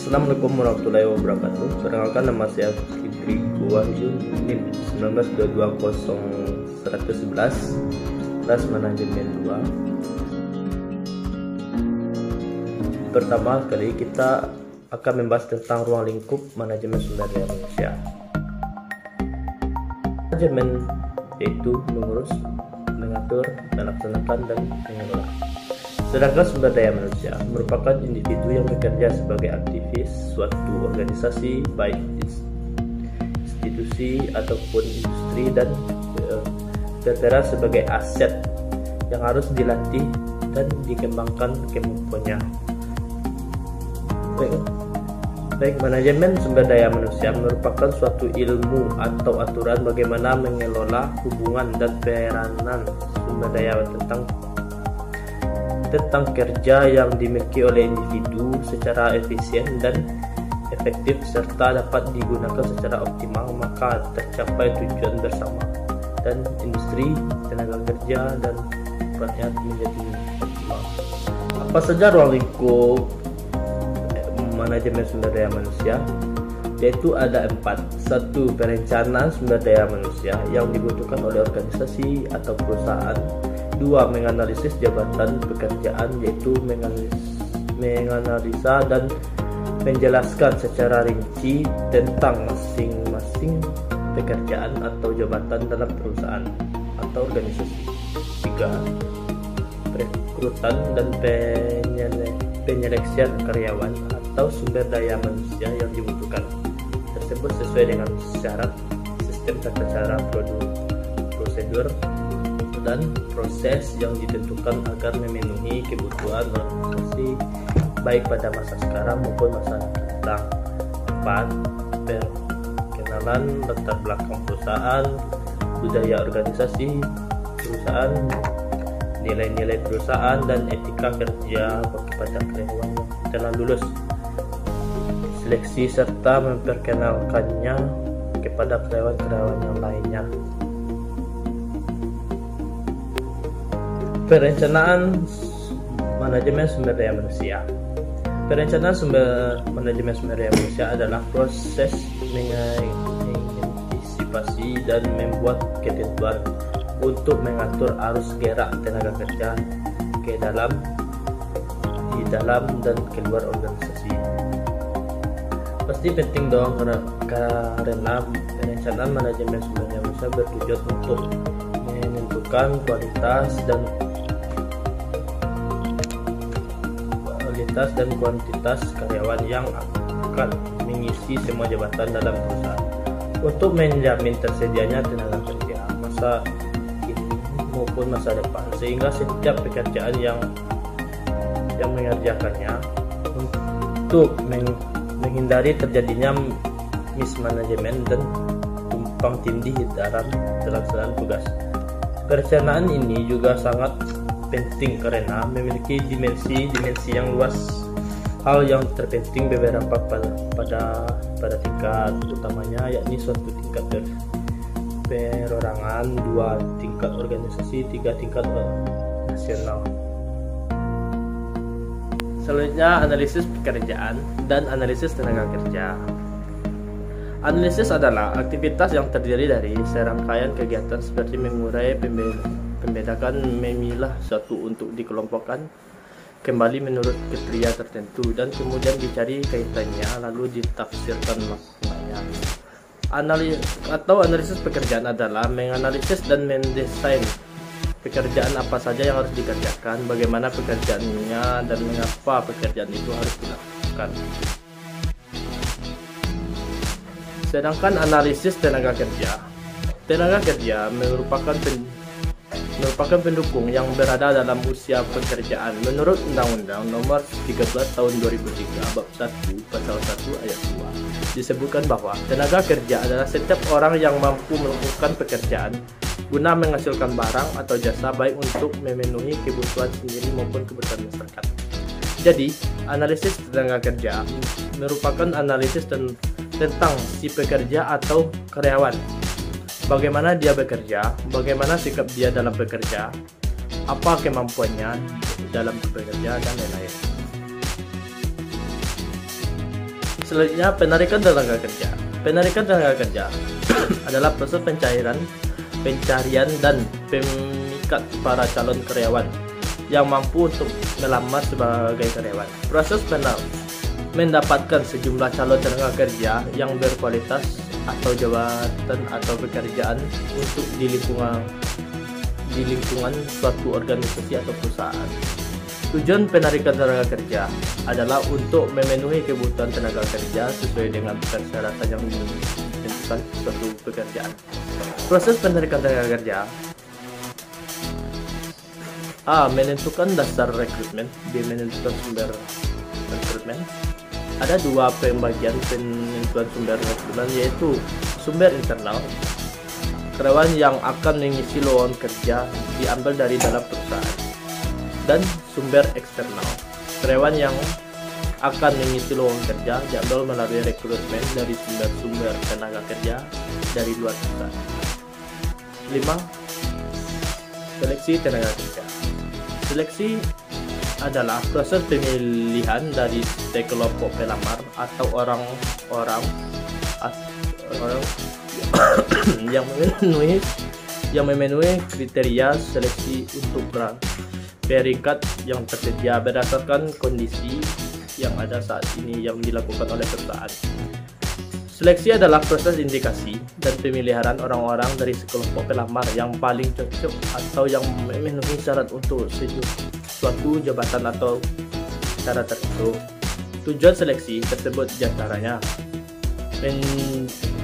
Assalamualaikum warahmatullahi wabarakatuh. Perkenalkan, nama saya Fitri Wahyu, NIM 1922011, kelas manajemen 2. Pertama kali kita akan membahas tentang ruang lingkup manajemen sumber daya manusia. Manajemen yaitu mengurus, mengatur, melaksanakan, dan mengelola. Sedangkan sumber daya manusia merupakan individu yang bekerja sebagai aktivis suatu organisasi, baik institusi ataupun industri, dan berperan sebagai aset yang harus dilatih dan dikembangkan kemampuannya. Baik, manajemen sumber daya manusia merupakan suatu ilmu atau aturan bagaimana mengelola hubungan dan peranan sumber daya tentang kerja yang dimiliki oleh individu secara efisien dan efektif serta dapat digunakan secara optimal, maka tercapai tujuan bersama dan industri, tenaga kerja, dan rakyat menjadi optimal. Apa saja ruang lingkup manajemen sumber daya manusia? Yaitu ada 4. 1. Perencanaan sumber daya manusia yang dibutuhkan oleh organisasi atau perusahaan. 2. Menganalisis jabatan pekerjaan, yaitu menganalisa dan menjelaskan secara rinci tentang masing-masing pekerjaan atau jabatan dalam perusahaan atau organisasi. 3. Perekrutan dan penyeleksian karyawan atau sumber daya manusia yang dibutuhkan tersebut sesuai dengan syarat sistem tata cara prosedur dan proses yang ditentukan agar memenuhi kebutuhan organisasi baik pada masa sekarang maupun masa datang. 4. Perkenalan latar belakang perusahaan, budaya organisasi perusahaan, nilai-nilai perusahaan, dan etika kerja kepada karyawan yang telah lulus seleksi serta memperkenalkannya kepada karyawan-karyawan yang lainnya. Perencanaan manajemen sumber daya manusia. Perencanaan manajemen sumber daya manusia adalah proses mengantisipasi dan membuat ketentuan untuk mengatur arus gerak tenaga kerja di dalam dan keluar organisasi. Pasti penting dong, karena perencanaan manajemen sumber daya manusia bertujuan untuk menentukan kualitas dan kuantitas karyawan yang akan mengisi semua jabatan dalam perusahaan untuk menjamin tersedianya tenaga kerja masa kini maupun masa depan, sehingga setiap pekerjaan yang mengerjakannya untuk menghindari terjadinya mismanagement dan tumpang tindih dalam pelaksanaan tugas. Perencanaan ini juga sangat penting karena memiliki dimensi yang luas. Hal yang terpenting beberapa pada tingkat utamanya, yakni suatu tingkat perorangan, 2 tingkat organisasi, 3 tingkat nasional. Selanjutnya, analisis pekerjaan dan analisis tenaga kerja. Analisis adalah aktivitas yang terdiri dari serangkaian kegiatan seperti mengurai, membedakan, memilah suatu untuk dikelompokkan kembali menurut kriteria tertentu, dan kemudian dicari kaitannya lalu ditafsirkan maknanya. Analisis pekerjaan adalah menganalisis dan mendesain pekerjaan apa saja yang harus dikerjakan, bagaimana pekerjaannya, dan mengapa pekerjaan itu harus dilakukan. Sedangkan analisis tenaga kerja merupakan pendukung yang berada dalam usia pekerjaan. Menurut Undang-Undang Nomor 13 Tahun 2003 Bab 1 Pasal 1 Ayat 2 disebutkan bahwa tenaga kerja adalah setiap orang yang mampu melakukan pekerjaan guna menghasilkan barang atau jasa baik untuk memenuhi kebutuhan sendiri maupun kebutuhan masyarakat. Jadi, analisis tenaga kerja merupakan analisis tentang si pekerja atau karyawan. Bagaimana dia bekerja, bagaimana sikap dia dalam bekerja, apa kemampuannya dalam bekerja, dan lain-lain. Selanjutnya, penarikan tenaga kerja. Penarikan tenaga kerja adalah proses pencarian dan pemikat para calon karyawan yang mampu untuk melamar sebagai karyawan. Proses mendapatkan sejumlah calon tenaga kerja yang berkualitas atau jabatan atau pekerjaan untuk di lingkungan suatu organisasi atau perusahaan. Tujuan penarikan tenaga kerja adalah untuk memenuhi kebutuhan tenaga kerja sesuai dengan persyaratan yang ditentukan suatu pekerjaan. Proses penarikan tenaga kerja: A. Menentukan dasar rekrutmen. B. Menentukan sumber rekrutmen. Ada dua pembagian penentuan sumber rekrutmen, yaitu sumber internal, karyawan yang akan mengisi lowongan kerja diambil dari dalam perusahaan, dan sumber eksternal, karyawan yang akan mengisi lowongan kerja diambil melalui rekrutmen dari sumber-sumber tenaga kerja dari luar perusahaan. 5. Seleksi tenaga kerja. Seleksi adalah proses pemilihan dari sekelompok pelamar atau orang-orang yang memenuhi kriteria seleksi untuk peringkat yang tersedia berdasarkan kondisi yang ada saat ini yang dilakukan oleh perusahaan. Seleksi adalah proses indikasi dan pemilihan orang-orang dari sekelompok pelamar yang paling cocok atau yang memenuhi syarat untuk suatu jabatan atau cara tertentu. Tujuan seleksi tersebut diantaranya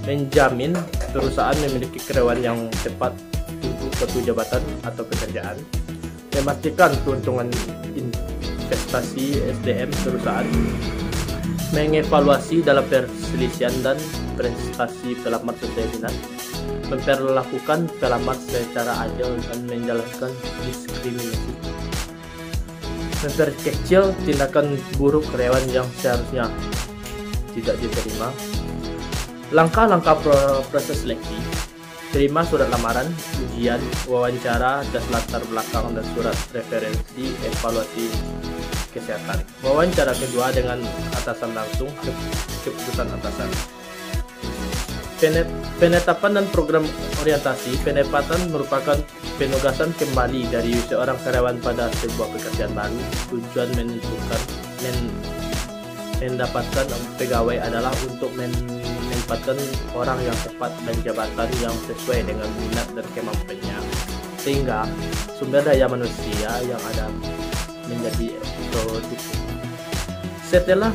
menjamin perusahaan memiliki karyawan yang tepat untuk suatu jabatan atau pekerjaan, memastikan keuntungan investasi SDM perusahaan, mengevaluasi dalam perselisihan dan prestasi pelamar sesuai minat, memperlakukan pelamar secara adil dan menjelaskan diskriminasi, memperkecil tindakan buruk karyawan yang seharusnya tidak diterima. Langkah-langkah proses seleksi: terima surat lamaran, ujian, wawancara, tes latar belakang dan surat referensi, evaluasi kesehatan. Wawancara kedua dengan atasan langsung, keputusan atasan. Penetapan dan program orientasi. Penempatan merupakan penugasan kembali dari seorang karyawan pada sebuah pekerjaan baru. Tujuan mendapatkan pegawai adalah untuk menempatkan orang yang tepat dan jabatan yang sesuai dengan minat dan kemampuannya, sehingga sumber daya manusia yang ada menjadi produktif. Setelah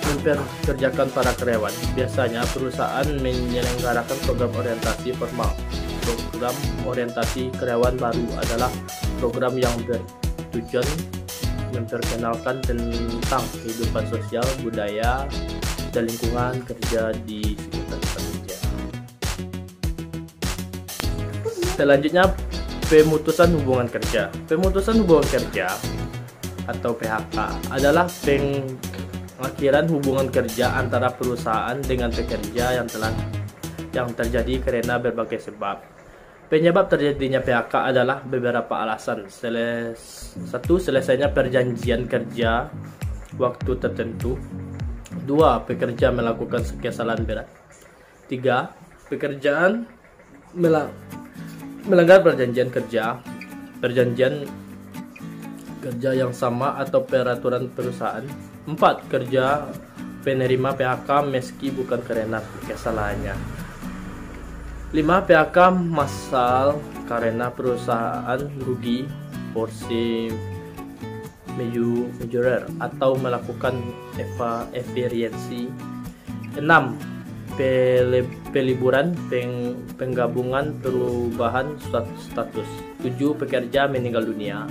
memperkerjakan para karyawan, biasanya perusahaan menyelenggarakan program orientasi formal. Program orientasi karyawan baru adalah program yang bertujuan memperkenalkan tentang kehidupan sosial, budaya, dan lingkungan kerja di sekitar kerja. Selanjutnya, pemutusan hubungan kerja. Pemutusan hubungan kerja atau PHK adalah pengakhiran hubungan kerja antara perusahaan dengan pekerja yang terjadi karena berbagai sebab. Penyebab terjadinya PHK adalah beberapa alasan. 1. Selesainya perjanjian kerja waktu tertentu. 2. Pekerja melakukan kesalahan berat. 3. Pekerjaan melanggar perjanjian kerja yang sama atau peraturan perusahaan. 4. Kerja penerima PHK meski bukan karena kesalahannya. 5. PHK massal karena perusahaan rugi, force majeure atau melakukan efisiensi. 6. Peliburan, penggabungan, perubahan status. 7. Pekerja meninggal dunia.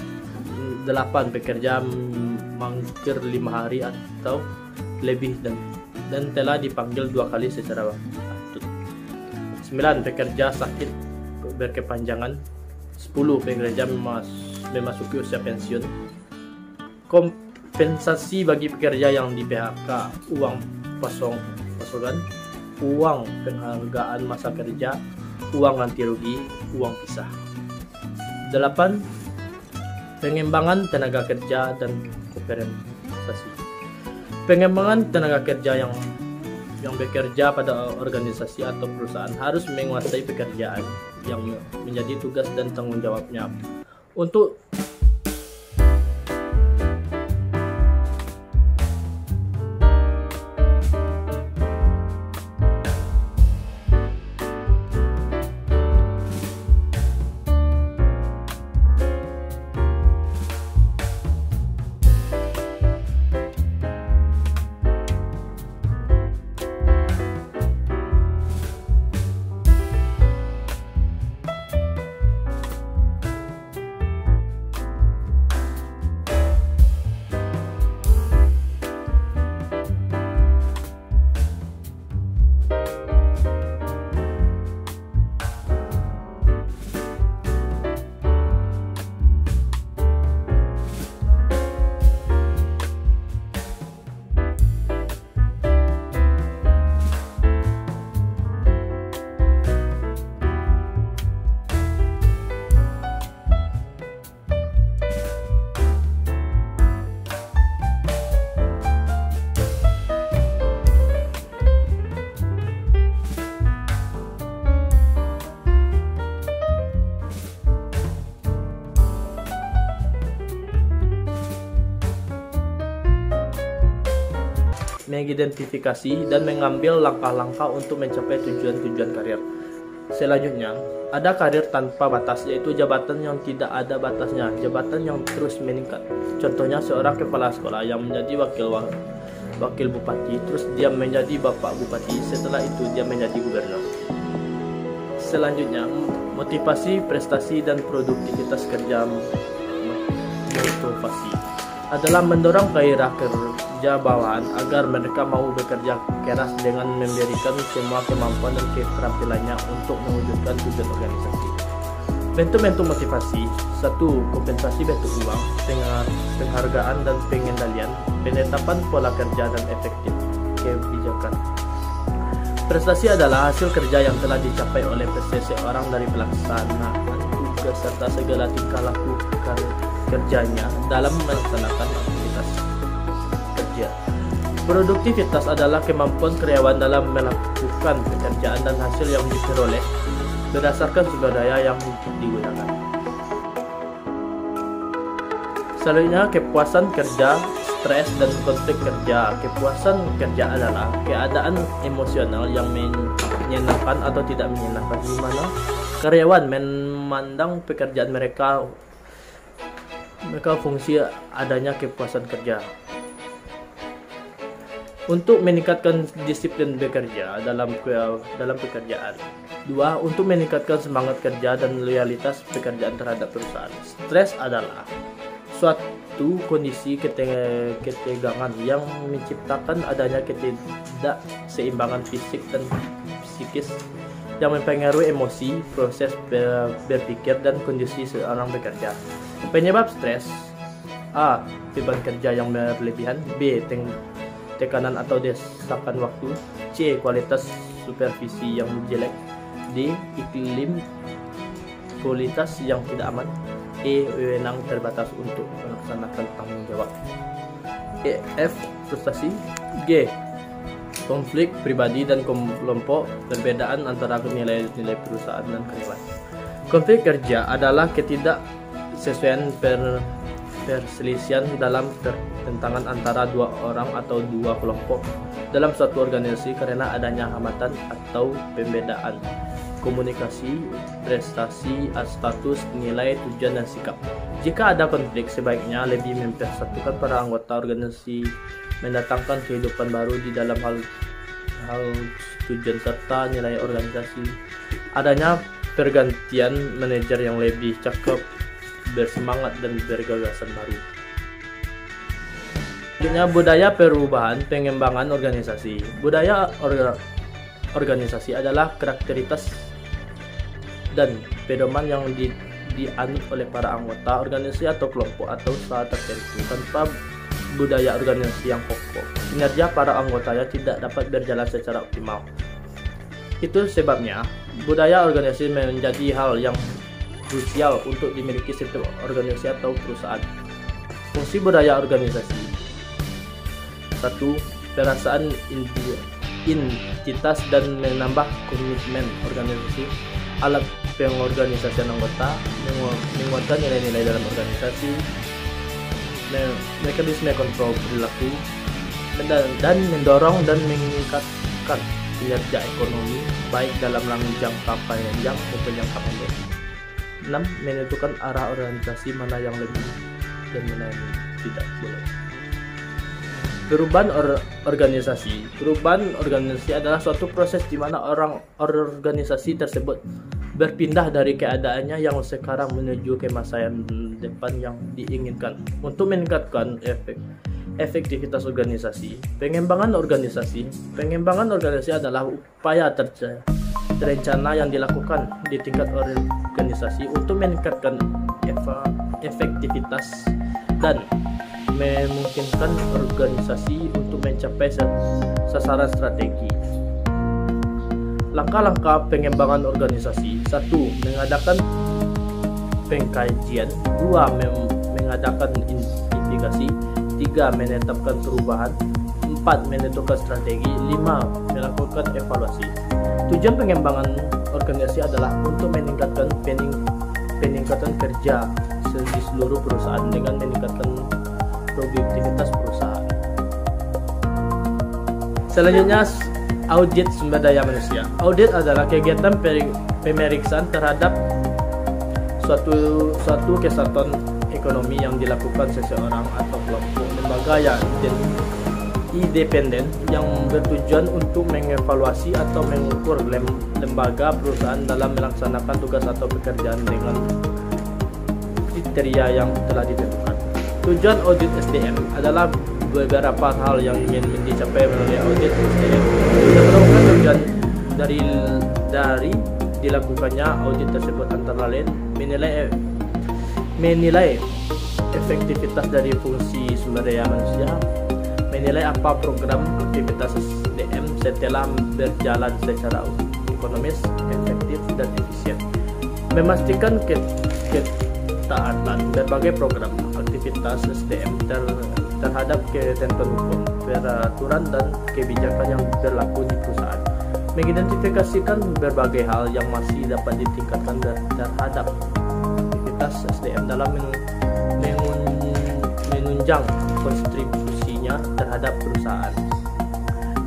8. Pekerja mangkir 5 hari atau lebih dan telah dipanggil 2 kali secara patut. 9. Pekerja sakit berkepanjangan. 10. Pekerja memasuki usia pensiun. Kompensasi bagi pekerja yang di PHK: uang pasokan, uang penghargaan masa kerja, uang ganti rugi, uang pisah. 8. Pengembangan tenaga kerja dan kompensasi. Pengembangan tenaga kerja yang bekerja pada organisasi atau perusahaan harus menguasai pekerjaan yang menjadi tugas dan tanggung jawabnya. Untuk mengidentifikasi dan mengambil langkah-langkah untuk mencapai tujuan-tujuan karir. Selanjutnya, ada karir tanpa batas, yaitu jabatan yang tidak ada batasnya, jabatan yang terus meningkat. Contohnya seorang kepala sekolah yang menjadi wakil bupati, terus dia menjadi bapak bupati, setelah itu dia menjadi gubernur. Selanjutnya, motivasi, prestasi, dan produktivitas kerja. Motivasi adalah mendorong gairah kerja bawahan agar mereka mau bekerja keras dengan memberikan semua kemampuan dan keterampilannya untuk mewujudkan tujuan organisasi. Bentuk-bentuk motivasi: 1. Kompensasi bentuk uang, penghargaan dan pengendalian, penetapan pola kerja dan efektif kebijakan. Prestasi adalah hasil kerja yang telah dicapai oleh seseorang dari pelaksanaan tugas serta segala tingkah laku kerjanya dalam melaksanakan aktivitas kerja. Produktivitas adalah kemampuan karyawan dalam melakukan pekerjaan dan hasil yang diperoleh berdasarkan sumber daya yang digunakan. Selanjutnya, kepuasan kerja, stres, dan konflik kerja. Kepuasan kerja adalah keadaan emosional yang menyenangkan atau tidak menyenangkan, di mana karyawan memandang pekerjaan mereka fungsi adanya kepuasan kerja. Untuk meningkatkan disiplin bekerja dalam pekerjaan. 2. Untuk meningkatkan semangat kerja dan loyalitas pekerjaan terhadap perusahaan. Stres adalah suatu kondisi ketegangan yang menciptakan adanya ketidakseimbangan fisik dan psikis yang mempengaruhi emosi, proses berpikir, dan kondisi seorang bekerja. Penyebab stres: A. Beban kerja yang berlebihan, B. Tekanan atau desakan waktu, C. Kualitas supervisi yang jelek, D. Iklim kualitas yang tidak aman, E. Wewenang terbatas untuk melaksanakan tanggung jawab, E. F. Frustasi, G. Konflik pribadi dan kelompok, perbedaan antara nilai-nilai perusahaan dan karyawan. Konflik kerja adalah ketidaksesuaian perselisihan dalam pertentangan antara dua orang atau dua kelompok dalam suatu organisasi karena adanya hambatan atau pembedaan komunikasi, prestasi, status, nilai, tujuan, dan sikap. Jika ada konflik, sebaiknya lebih mempersatukan para anggota organisasi, mendatangkan kehidupan baru di dalam hal tujuan serta nilai organisasi. Adanya pergantian manajer yang lebih cakep, bersemangat, dan bergagasan baru. Selanjutnya, budaya perubahan pengembangan organisasi. Budaya organisasi adalah karakteristikas dan pedoman yang dianut oleh para anggota organisasi atau kelompok atau usaha tertentu. Tanpa budaya organisasi yang kokoh, kinerja para anggotanya tidak dapat berjalan secara optimal. Itu sebabnya budaya organisasi menjadi hal yang krusial untuk dimiliki setiap organisasi atau perusahaan. Fungsi budaya organisasi: Satu, perasaan identitas dan menambah komitmen organisasi. Alat pengorganisasian anggota, menguatkan nilai-nilai dalam organisasi, mekanisme kontrol perilaku, dan mendorong dan meningkatkan kinerja ekonomi baik dalam jangka panjang maupun jangka pendek. 6. Menentukan arah organisasi, mana yang lebih dan mana yang tidak boleh. Perubahan organisasi adalah suatu proses di mana organisasi tersebut berpindah dari keadaannya yang sekarang menuju ke masa yang depan yang diinginkan. Untuk meningkatkan efektivitas organisasi, pengembangan organisasi adalah upaya terencana yang dilakukan di tingkat organisasi untuk meningkatkan efektivitas dan memungkinkan organisasi untuk mencapai sasaran strategi. Langkah-langkah pengembangan organisasi: 1. Mengadakan pengkajian. 2. Mengadakan investigasi. 3. Menetapkan perubahan. 4. Menentukan strategi. 5. Melakukan evaluasi. Tujuan pengembangan organisasi adalah untuk meningkatkan peningkatan kerja di seluruh perusahaan dengan meningkatkan produktivitas perusahaan. Selanjutnya, audit sumber daya manusia. Audit adalah kegiatan pemeriksaan terhadap suatu kesatuan ekonomi yang dilakukan seseorang atau kelompok lembaga yang independen yang bertujuan untuk mengevaluasi atau mengukur lembaga perusahaan dalam melaksanakan tugas atau pekerjaan dengan kriteria yang telah ditentukan. Tujuan audit SDM adalah beberapa hal yang ingin dicapai melalui audit SDM. Merupakan tujuan dari dilakukannya audit tersebut antara lain menilai efektivitas dari fungsi sumber daya manusia, menilai apa program aktivitas SDM setelah berjalan secara ekonomis, efektif, dan efisien, memastikan ketaatan berbagai program aktivitas SDM terhadap ketentuan hukum, peraturan, dan kebijakan yang berlaku di perusahaan, mengidentifikasikan berbagai hal yang masih dapat ditingkatkan terhadap aktivitas SDM dalam menunjang kontribusinya terhadap perusahaan,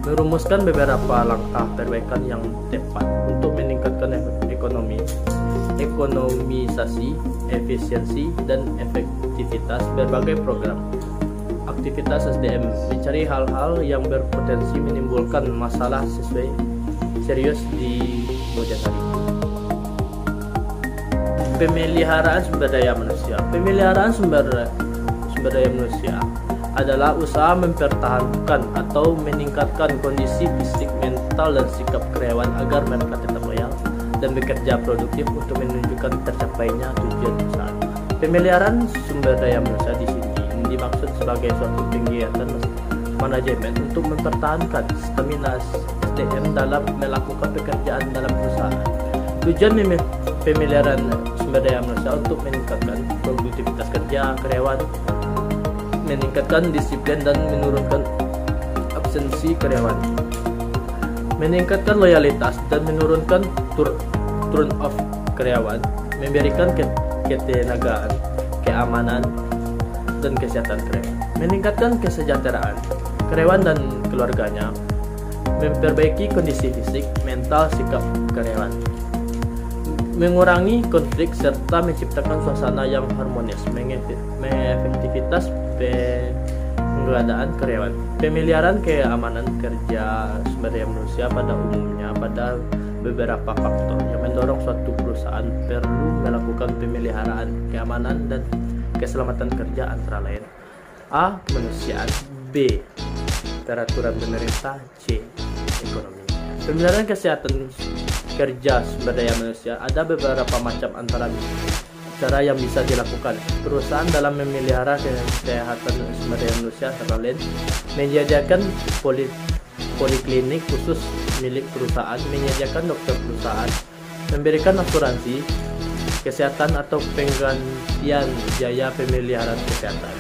merumuskan beberapa langkah perbaikan yang tepat untuk meningkatkan ekonomisasi, efisiensi, dan efektivitas berbagai program aktivitas SDM, mencari hal-hal yang berpotensi menimbulkan masalah serius di kemudian hari. Pemeliharaan sumber daya manusia. Pemeliharaan sumber daya manusia adalah usaha mempertahankan atau meningkatkan kondisi fisik, mental, dan sikap karyawan agar mereka tetap loyal dan bekerja produktif untuk menunjukkan tercapainya tujuan perusahaan. Pemeliharaan sumber daya manusia di sini dimaksud sebagai suatu kegiatan manajemen untuk mempertahankan stamina SDM dalam melakukan pekerjaan dalam perusahaan. Tujuan pemeliharaan sumber daya manusia untuk meningkatkan produktivitas kerja karyawan, meningkatkan disiplin dan menurunkan absensi karyawan, meningkatkan loyalitas dan menurunkan turn off karyawan, memberikan ketenagaan, keamanan, dan kesehatan karyawan, meningkatkan kesejahteraan karyawan dan keluarganya, memperbaiki kondisi fisik, mental, sikap karyawan, mengurangi konflik serta menciptakan suasana yang harmonis, mengefektivitas pengadaan karyawan. Pemeliharaan keamanan kerja sumber daya manusia pada umumnya pada beberapa faktor yang mendorong suatu perusahaan perlu melakukan pemeliharaan keamanan dan keselamatan kerja, antara lain: A. Kemanusiaan, B. Peraturan pemerintah, C. Ekonomi. Pemeliharaan kesehatan kerja sumber daya manusia ada beberapa macam antara cara yang bisa dilakukan perusahaan dalam memelihara kesehatan sumber daya manusia, antara lain menyediakan poliklinik khusus milik perusahaan, menyediakan dokter perusahaan, memberikan asuransi kesehatan atau penggantian biaya pemeliharaan kesehatan.